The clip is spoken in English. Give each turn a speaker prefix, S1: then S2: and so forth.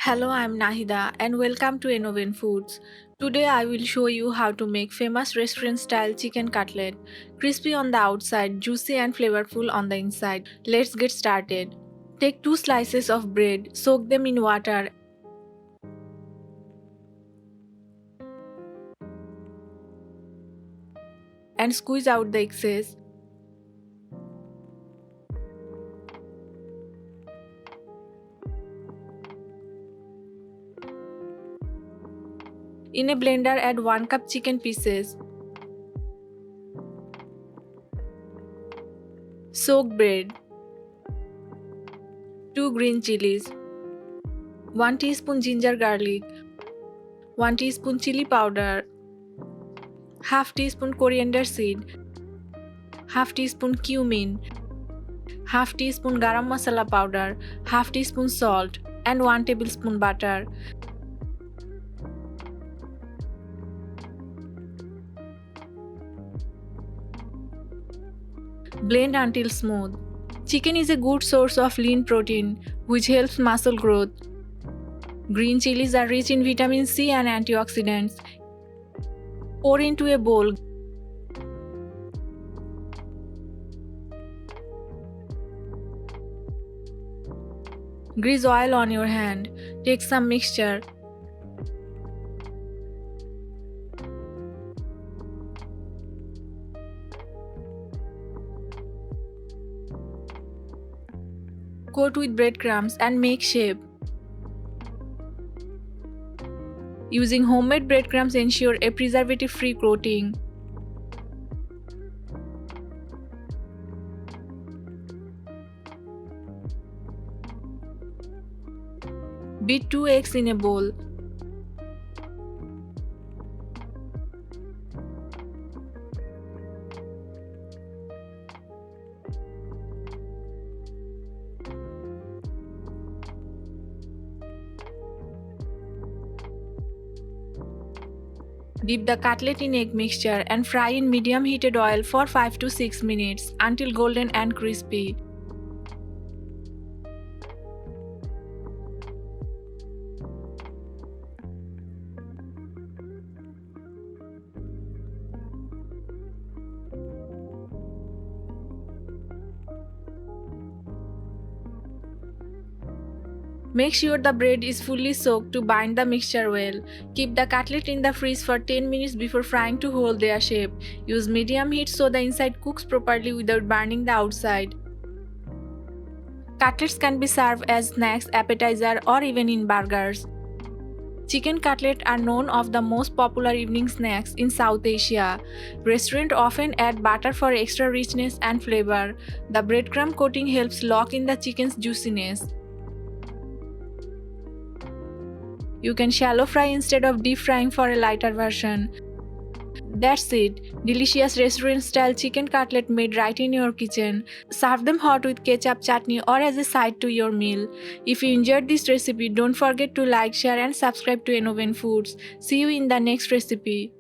S1: Hello, I'm Nahida and welcome to Innovent Foods. Today I will show you how to make famous restaurant style chicken cutlet. Crispy on the outside, juicy and flavorful on the inside. Let's get started. Take 2 slices of bread, soak them in water and squeeze out the excess. In a blender add 1 cup chicken pieces, soaked bread, 2 green chilies, 1 teaspoon ginger garlic, 1 teaspoon chili powder, half teaspoon coriander seed, half teaspoon cumin, half teaspoon garam masala powder, half teaspoon salt and 1 tablespoon butter. Blend until smooth. Chicken is a good source of lean protein, which helps muscle growth. Green chilies are rich in vitamin C and antioxidants. Pour into a bowl. Grease oil on your hand. Take some mixture. Coat with breadcrumbs and make shape. Using homemade breadcrumbs ensure a preservative-free coating. Beat 2 eggs in a bowl. Dip the cutlet in egg mixture and fry in medium heated oil for 5 to 6 minutes until golden and crispy. Make sure the bread is fully soaked to bind the mixture well. Keep the cutlet in the fridge for 10 minutes before frying to hold their shape. Use medium heat so the inside cooks properly without burning the outside. Cutlets can be served as snacks, appetizer, or even in burgers. Chicken cutlet are known of the most popular evening snacks in South Asia. Restaurants often add butter for extra richness and flavor. The breadcrumb coating helps lock in the chicken's juiciness. You can shallow fry instead of deep frying for a lighter version. That's it, delicious restaurant style chicken cutlet made right in your kitchen. Serve them hot with ketchup, chutney or as a side to your meal. If you enjoyed this recipe, don't forget to like, share and subscribe to Innovent Foods. See you in the next recipe.